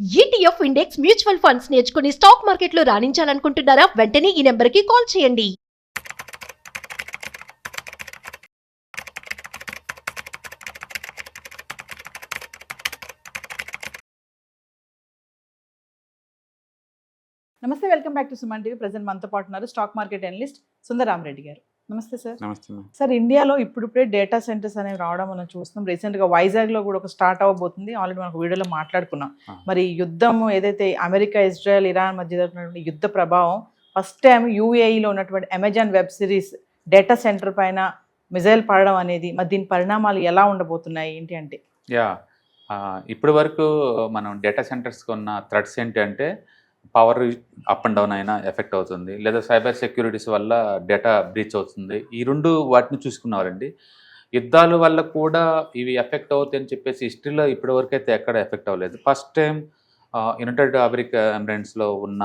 ETF index mutual funds నేర్చుకుని stock మార్కెట్లో రాణించాలనుకుంటున్నారా? వెంటనే ఈ నెంబర్కి కాల్ చేయండి. నమస్తే, welcome back to Suman TV. Present మనతో పాటు ఉన్నారు స్టాక్ మార్కెట్ అనలిస్ట్ సుందరరామరెడ్డి గారు. నమస్తే సార్. నమస్తే. సార్, ఇండియాలో ఇప్పుడిప్పుడే డేటా సెంటర్స్ అనేవి రావడం మనం చూస్తున్నాం. రీసెంట్గా వైజాగ్లో కూడా ఒక స్టార్ట్ అవ్వబోతుంది. ఆల్రెడీ మనకు వీడియోలో మాట్లాడుకున్నాం. మరి యుద్ధం ఏదైతే అమెరికా, ఇజ్రాయెల్, ఇరాన్ మధ్య జరుగుతున్నటువంటి యుద్ధ ప్రభావం ఫస్ట్ టైం యూఏఈలో ఉన్నటువంటి Amazon web series data centre పైన మిజైల్ పడడం అనేది, మరి దీని పరిణామాలు ఎలా ఉండబోతున్నాయి ఏంటి అంటే? ఇప్పటి వరకు మనం డేటా సెంటర్స్కి ఉన్న థ్రెట్స్ ఏంటంటే పవర్ అప్ అండ్ డౌన్ అయినా ఎఫెక్ట్ అవుతుంది, లేదా సైబర్ సెక్యూరిటీస్ వల్ల డేటా బ్రీచ్ అవుతుంది. ఈ రెండు వాటిని చూసుకున్నారండి. యుద్ధాల వల్ల కూడా ఇవి ఎఫెక్ట్ అవుతాయి అని చెప్పేసి హిస్టరీలో ఇప్పటి వరకు అయితే ఎక్కడ ఎఫెక్ట్ అవ్వలేదు. ఫస్ట్ టైం యునైటెడ్ అరబ్ ఎమిరేట్స్లో ఉన్న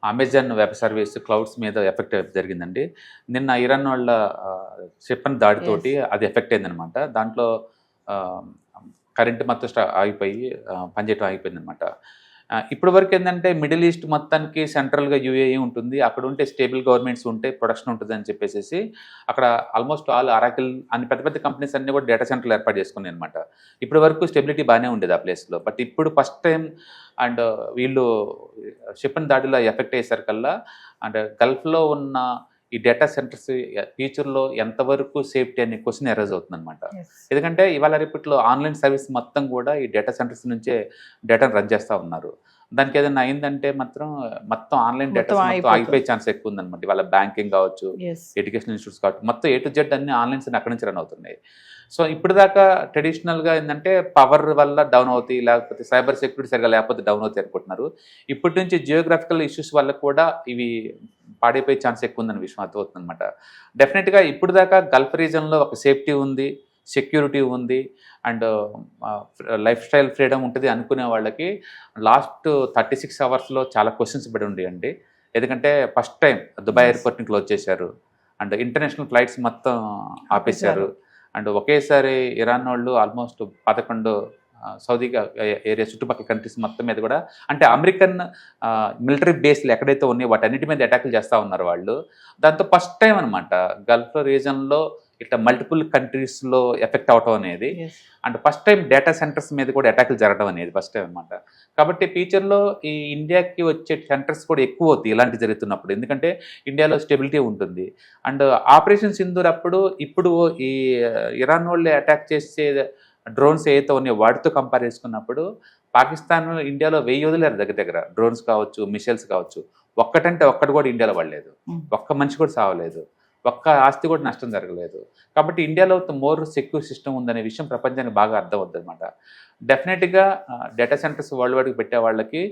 అమెజాన్ వెబ్ సర్వీస్ క్లౌడ్స్ మీద ఎఫెక్ట్ జరిగిందండి. నిన్న ఇరాన్ వాళ్ళ క్షిపణి దాడితోటి అది ఎఫెక్ట్ అయిందనమాట. దాంట్లో కరెంట్ మొత్తం ఆగిపోయి పనిచేయడం ఆగిపోయిందనమాట. ఇప్పటి వరకు ఏంటంటే మిడిల్ ఈస్ట్ మొత్తానికి సెంట్రల్గా యూఏఈ ఉంటుంది, అక్కడ ఉంటే స్టేబుల్ గవర్నమెంట్స్ ఉంటే ప్రొడక్షన్ ఉంటుంది అని చెప్పేసి అక్కడ ఆల్మోస్ట్ ఆల్ అరాకిల్ అన్ని పెద్ద పెద్ద కంపెనీస్ అన్నీ కూడా డేటా సెంటర్లు ఏర్పాటు చేసుకున్నాయి అనమాట. ఇప్పటి వరకు స్టెబిలిటీ బాగానే ఉండేది ఆ ప్లేస్లో. బట్ ఇప్పుడు ఫస్ట్ టైం అండ్ వీళ్ళు క్షిపణి దాడిలో ఎఫెక్ట్ అయ్యేసరికల్లా అండ్ గల్ఫ్లో ఉన్న ఈ డేటా సెంటర్స్ ఫ్యూచర్లో ఎంతవరకు సేఫ్టీ అనే క్వశ్చన్ ఎరైజ్ అవుతుంది అనమాట. ఎందుకంటే ఇవాళ రేపట్లో ఆన్లైన్ సర్వీస్ మొత్తం కూడా ఈ డేటా సెంటర్స్ నుంచే డేటాను రన్ చేస్తూ ఉన్నారు. దానికి ఏదైనా అయిందంటే మొత్తం ఆన్లైన్ డేటా మొత్తం ఆగిపోయే ఛాన్స్ ఎక్కువ ఉందన్నమాట. ఇవాళ బ్యాంకింగ్ కావచ్చు, ఎడ్యుకేషన్ ఇన్స్టిట్యూట్స్ కావచ్చు, మొత్తం A to Z అన్ని ఆన్లైన్స్ అక్కడి నుంచి రన్ అవుతున్నాయి. సో ఇప్పుడు దాకా ట్రెడిషనల్గా ఏంటంటే పవర్ వల్ల డౌన్ అవుతాయి, లేకపోతే సైబర్ సెక్యూరిటీ సరిగా లేకపోతే డౌన్ అవుతాయి అనుకుంటున్నారు. ఇప్పటి నుంచి జియోగ్రఫికల్ ఇష్యూస్ వల్ల కూడా ఇవి పాడైపోయే ఛాన్స్ ఎక్కువ ఉందని విషయం అర్థమవుతుంది అనమాట. డెఫినెట్గా ఇప్పుడు దాకా గల్ఫ్ రీజన్లో ఒక సేఫ్టీ ఉంది, సెక్యూరిటీ ఉంది అండ్ లైఫ్ స్టైల్ ఫ్రీడమ్ ఉంటుంది అనుకునే వాళ్ళకి లాస్ట్ 36 అవర్స్లో చాలా క్వశ్చన్స్ పడి ఉండేయండి. ఎందుకంటే ఫస్ట్ టైం దుబాయ్ ఎయిర్పోర్ట్ని క్లోజ్ చేశారు అండ్ ఇంటర్నేషనల్ ఫ్లైట్స్ మొత్తం ఆపేశారు. అండ్ ఒకేసారి ఇరాన్ వాళ్ళు ఆల్మోస్ట్ 11 సౌదీ ఏరియా చుట్టుపక్కల కంట్రీస్ మొత్తం మీద కూడా, అంటే అమెరికన్ మిలిటరీ బేస్లు ఎక్కడైతే ఉన్నాయో వాటన్నిటి మీద అటాకులు చేస్తూ ఉన్నారు వాళ్ళు. దాంతో ఫస్ట్ టైం అనమాట గల్ఫ్ రీజన్లో ఇట్లా మల్టిపుల్ కంట్రీస్లో ఎఫెక్ట్ అవటం అనేది and first time data centres మీద కూడా అటాకులు జరగడం అనేది ఫస్ట్ టైం అనమాట. కాబట్టి ఫ్యూచర్లో ఈ ఇండియాకి వచ్చే సెంటర్స్ కూడా ఎక్కువ అవుతాయి ఇలాంటి జరుగుతున్నప్పుడు, ఎందుకంటే ఇండియాలో స్టెబిలిటీ ఉంటుంది. అండ్ ఆపరేషన్ సింధూర్ అప్పుడు ఇప్పుడు ఈ ఇరాన్ వాళ్ళు అటాక్ చేసే డ్రోన్స్ ఏదైతే ఉన్నాయో వాటితో కంపేర్ చేసుకున్నప్పుడు పాకిస్తాన్ ఇండియాలో 1000 వదిలేరు దగ్గర దగ్గర. డ్రోన్స్ కావచ్చు, మిసైల్స్ కావచ్చు, ఒక్కటంటే ఒక్కటి కూడా ఇండియాలో పడలేదు, ఒక్క మనిషి కూడా సావలేదు, ఒక్క ఆస్తి కూడా నష్టం జరగలేదు. కాబట్టి ఇండియాలో మోర్ సెక్యూర్ సిస్టమ్ ఉందనే విషయం ప్రపంచానికి బాగా అర్థం అవుతుంది అనమాట. డెఫినెట్గా డేటా సెంటర్స్ వరల్డ్ వైడ్కి పెట్టే వాళ్ళకి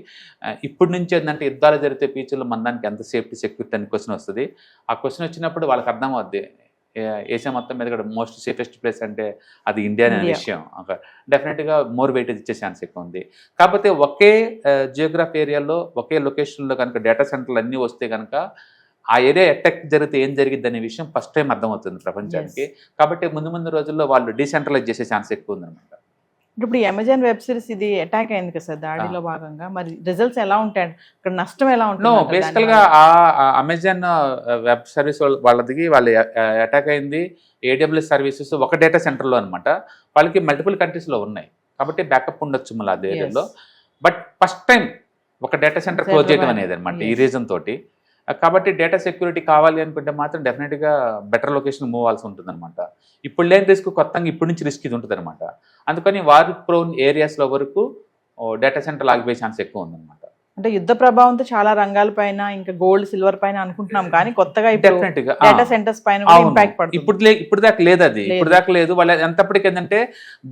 ఇప్పటి నుంచి ఏంటంటే యుద్ధాలు జరిగితే ఫ్యూచర్లో మన దానికి ఎంత సేఫ్టీ సెక్యూరిటీ అనే క్వశ్చన్ వస్తుంది. ఆ క్వశ్చన్ వచ్చినప్పుడు వాళ్ళకి అర్థం అవుద్ది ఏషియా మొత్తం మీద కూడా మోస్ట్ సేఫెస్ట్ ప్లేస్ అంటే అది ఇండియా అనే విషయం. డెఫినెట్గా మోర్ వెయిటేజ్ ఇచ్చే ఛాన్స్ ఎక్కువ ఉంది. కాకపోతే ఒకే జియోగ్రఫీ ఏరియాలో ఒకే లొకేషన్లో కనుక డేటా సెంటర్లు అన్నీ వస్తే కనుక ఆ ఏరియా అటాక్ జరిగితే ఏం జరిగింది అనే విషయం ఫస్ట్ టైం అర్థమవుతుంది ప్రపంచానికి. కాబట్టి ముందు రోజుల్లో వాళ్ళు డీసెంట్రలైజ్ చేసే ఛాన్స్ ఎక్కువ ఉందన్నమాట. ఇప్పుడు ఈ అమెజాన్ వెబ్ సిరీస్ ఇది అటాక్ అయింది కదా సార్, దాడిలో భాగంగా మరి రిజల్ట్స్ ఎలా ఉంటాయి, ఇక్కడ నష్టం ఎలా ఉంటుంది? బేసికల్గా ఆ అమెజాన్ వెబ్ సర్వీస్ వాళ్ళది వాళ్ళు అటాక్ అయింది AWS సర్వీసెస్ ఒక డేటా సెంటర్లో అనమాట. వాళ్ళకి మల్టిపుల్ కంట్రీస్లో ఉన్నాయి కాబట్టి బ్యాకప్ ఉండొచ్చు మళ్ళీ అదే ఏరియాలో. బట్ ఫస్ట్ టైం ఒక డేటా సెంటర్ క్లోజ్ చేయడం అనేది అనమాట ఈ రీజన్ తోటి. కాబట్టి డేటా సెక్యూరిటీ కావాలి అనుకుంటే మాత్రం డెఫినెట్గా బెటర్ లొకేషన్ మూవ్ అవ్వాల్సి ఉంటుంది అనమాట. ఇప్పుడు లేని రిస్క్ కొత్తగా ఇప్పటి నుంచి రిస్క్ ఇది ఉంటుంది అనమాట. అందుకని వార్ ప్రోన్ ఏరియాస్లో వరకు డేటా సెంటర్ ఆగిపోయే ఛాన్స్ ఎక్కువ ఉందన్నమాట. అంటే యుద్ధ ప్రభావంతో చాలా రంగాలపైన ఇంకా గోల్డ్, సిల్వర్ పైన అనుకుంటున్నాం, కానీ కొత్తగా డెఫినెట్గా డేటా సెంటర్స్ పైన ఇంపాక్ట్ పడుతుంది. ఇప్పుడు దాకా లేదు, అది ఇప్పుడు దాకా లేదు. వాళ్ళు ఎంతప్పటికి ఏంటంటే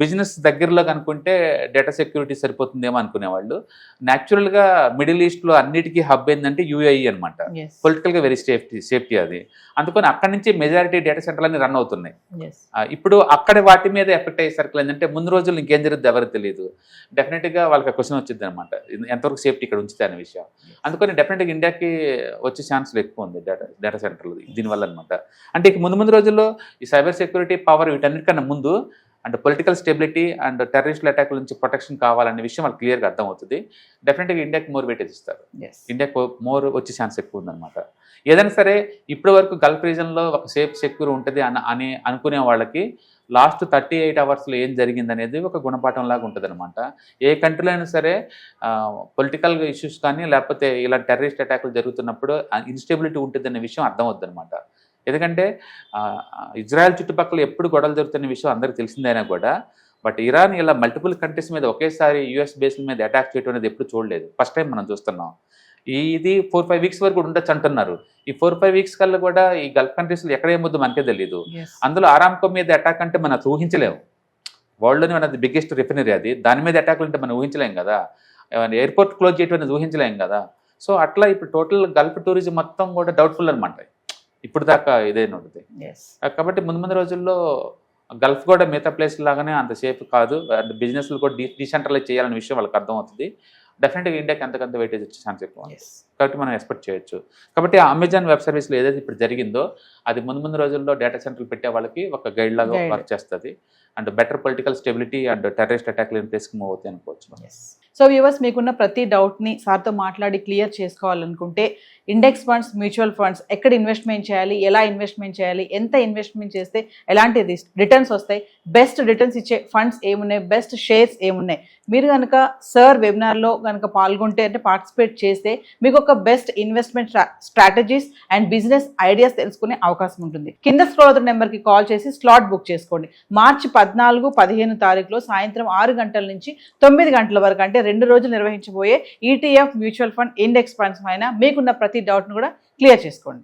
బిజినెస్ దగ్గరలో కనుక్కుంటే డేటా సెక్యూరిటీ సరిపోతుందేమో అనుకునేవాళ్ళు. న్యాచురల్గా మిడిల్ ఈస్ట్లో అన్నిటికీ హబ్ ఏంటంటే UAE అనమాట. పొలిటికల్గా వెరీ సేఫ్టీ అది. అందుకని అక్కడి నుంచి మెజారిటీ డేటా సెంటర్లు అన్ని రన్ అవుతున్నాయి. ఇప్పుడు అక్కడ వాటి మీద ఎఫెక్ట్ అయ్యే సర్కిల్ ఏంటంటే ముందు రోజులు ఇంకేం జరుగుతుంది ఎవరికి తెలియదు. డెఫినెట్గా వాళ్ళకి క్వశ్చన్ వచ్చింది అనమాట, ఎంతవరకు సేఫ్టీ ఇక్కడ ఉంచుతాయి అనే విషయం. అందుకని డెఫినెట్గా ఇండియాకి వచ్చే ఛాన్సులు ఎక్కువ ఉంది డేటా సెంటర్లు దీనివల్ల అనమాట. అంటే ఇక ముందు రోజుల్లో ఈ సైబర్ సెక్యూరిటీ, పవర్ వీటన్నిటికన్నా ముందు అండ్ పొలిటికల్ స్టెబిలిటీ అండ్ టెర్రరిస్టుల అటాక్ నుంచి ప్రొటెక్షన్ కావాలనే విషయం వాళ్ళకి క్లియర్గా అర్థమవుతుంది. డెఫినెట్గా ఇండియాకి మోర్ వెయిటేజ్ ఇస్తారు, ఇండియాకు మోర్ వచ్చే ఛాన్స్ ఎక్కువ ఉందన్నమాట. ఏదైనా సరే ఇప్పటి వరకు గల్ఫ్ రీజన్లో ఒక సేఫ్ సెక్యూర్ ఉంటుంది అని అనుకునే వాళ్ళకి లాస్ట్ 38 అవర్స్లో ఏం జరిగింది అనేది ఒక గుణపాఠం లాగా ఉంటుంది అనమాట. ఏ కంట్రీలో అయినా సరే పొలిటికల్ ఇష్యూస్ కానీ లేకపోతే ఇలా టెర్రరిస్ట్ అటాక్లు జరుగుతున్నప్పుడు ఇన్స్టెబిలిటీ ఉంటుంది అనే విషయం అర్థమవుద్ది అనమాట. ఎందుకంటే ఇజ్రాయెల్ చుట్టుపక్కల ఎప్పుడు గొడవలు జరుగుతున్న విషయం అందరికీ తెలిసిందైనా కూడా, బట్ ఇరాన్ ఇలా మల్టిపుల్ కంట్రీస్ మీద ఒకేసారి యూఎస్ బేస్ల మీద అటాక్ చేయడం అనేది ఎప్పుడు చూడలేదు, ఫస్ట్ టైం మనం చూస్తున్నాం. ఇది 4-5 వీక్స్ వరకు ఉండొచ్చు అంటున్నారు. ఈ 4-5 వీక్స్ కల్లా కూడా ఈ గల్ఫ్ కంట్రీస్లో ఎక్కడ ఏమొద్దు మనకే తెలియదు. అందులో ఆరామ్కో మీద అటాక్ అంటే మనం ఊహించలేము, వరల్డ్లోనే మనది బిగ్గెస్ట్ రిఫైనరీ అది, దాని మీద అటాక్లు అంటే మనం ఊహించలేం కదా, ఎయిర్పోర్ట్ క్లోజ్ చేయడం అనేది ఊహించలేం కదా. సో అట్లా ఇప్పుడు టోటల్ గల్ఫ్ టూరిజం మొత్తం కూడా డౌట్ఫుల్ అనమాట ఇప్పుడు దాకా ఇదేనా ఉంటుంది. కాబట్టి ముందు రోజుల్లో గల్ఫ్ కూడా మిగతా ప్లేస్ లాగానే అంత సేఫ్ కాదు, అండ్ బిజినెస్లు కూడా డీసెంట్రలైజ్ చేయాలనే విషయం వాళ్ళకి అర్థమవుతుంది. డెఫినెట్గా ఇండియాకి అంతకంత వెయిటేజ్ వచ్చే ఛాన్స్ ఎక్కువ, కాబట్టి మనం ఎక్స్పెక్ట్ చేయొచ్చు. కాబట్టి అమెజాన్ వెబ్ సర్వీస్లో ఏదైతే ఇప్పుడు జరిగిందో అది ముందు రోజుల్లో డేటా సెంటర్లు పెట్టే వాళ్ళకి ఒక గైడ్ లాగా వర్క్ చేస్తుంది, and better political stability and terrorist అటాక్లు ప్లేస్కి మూవ్ అవుతాయి అనుకోవచ్చు. సో వ్యూవర్స్, మీకున్న ప్రతి డౌట్ని సార్తో మాట్లాడి క్లియర్ చేసుకోవాలనుకుంటే ఇండెక్స్ ఫండ్స్, మ్యూచువల్ ఫండ్స్ ఎక్కడ ఇన్వెస్ట్మెంట్ చేయాలి, ఎలా ఇన్వెస్ట్మెంట్ చేయాలి, ఎంత ఇన్వెస్ట్మెంట్ చేస్తే ఎలాంటి రిటర్న్స్ వస్తాయి, బెస్ట్ రిటర్న్స్ ఇచ్చే ఫండ్స్ ఏమున్నాయి, బెస్ట్ షేర్స్ ఏమున్నాయి, మీరు కనుక సార్ వెబినార్లో కనుక పాల్గొంటే అంటే పార్టిసిపేట్ చేస్తే మీకు ఒక best investment strategies and business ideas తెలుసుకునే అవకాశం ఉంటుంది. కింద స్క్రోల్ అవుతున్న నెంబర్కి కాల్ చేసి స్లాట్ బుక్ చేసుకోండి. మార్చి 14, 15 తారీఖులో సాయంత్రం 6 గంటల నుంచి 9 గంటల వరకు, అంటే 2 రోజులు నిర్వహించబోయే ETF, mutual fund, index funds పైన మీకున్న ప్రతి డౌట్ను కూడా క్లియర్ చేసుకోండి.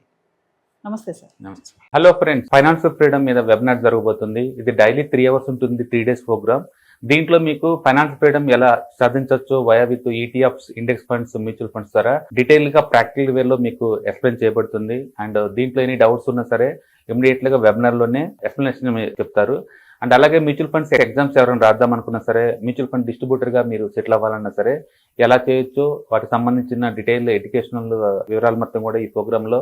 నమస్తే సార్. నమస్తే. హలో ఫ్రెండ్స్, ఫైనాన్షియల్ ఫ్రీడమ్ మీద వెబినార్ జరగబోతుంది. ఇది డైలీ 3 అవర్స్ ఉంటుంది, 3 డేస్ ప్రోగ్రామ్. దీంట్లో మీకు ఫైనాన్షియల్ ఫ్రీడమ్ ఎలా సాధించవచ్చు via with ETFs, index funds, mutual funds ద్వారా డీటెయిల్ గా ప్రాక్టికల్ వేలో మీకు ఎక్స్ప్లెయిన్ చేయబడుతుంది. అండ్ దీంట్లో ఎనీ డౌట్స్ ఉన్నా సరే ఇమీడియట్ గా వెబినార్ లోనే ఎక్స్ప్లెనేషన్ చెప్తారు. అండ్ అలాగే మ్యూచువల్ ఫండ్స్ ఎగ్జామ్స్ ఎవరైనా రాద్దాం అనుకున్నా సరే, మ్యూచువల్ ఫండ్ డిస్ట్రిబ్యూటర్ గా మీరు సెటిల్ అవ్వాలన్నా సరే ఎలా చేయొచ్చు, వాటికి సంబంధించిన డీటెయిల్ ఎడ్యుకేషనల్ వివరాలు మొత్తం కూడా ఈ ప్రోగ్రామ్ లో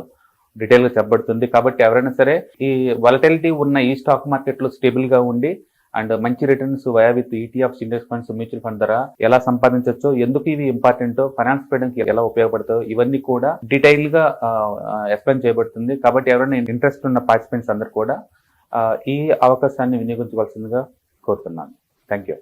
డీటెయిల్ గా చెప్పబడుతుంది. కాబట్టి ఎవరైనా సరే ఈ వాలటిలిటీ ఉన్న ఈ స్టాక్ మార్కెట్ లో స్టేబుల్ గా ఉండి అండ్ మంచి returns via with ETFs, index funds, mutual fund ద్వారా ఎలా సంపాదించవచ్చు, ఎందుకు ఇవి ఇంపార్టెంట్, ఫైనాన్స్ ఫ్రీడమ్ కి ఎలా ఉపయోగపడతాయో ఇవన్నీ కూడా డీటెయిల్ గా ఎక్స్ప్లెయిన్ చేయబడుతుంది. కాబట్టి ఎవరైనా ఇంట్రెస్ట్ ఉన్న పార్టిసిపెంట్స్ అందరూ కూడా ఈ అవకాశాన్ని వినియోగించవలసిందిగా కోరుతున్నాను. Thank you.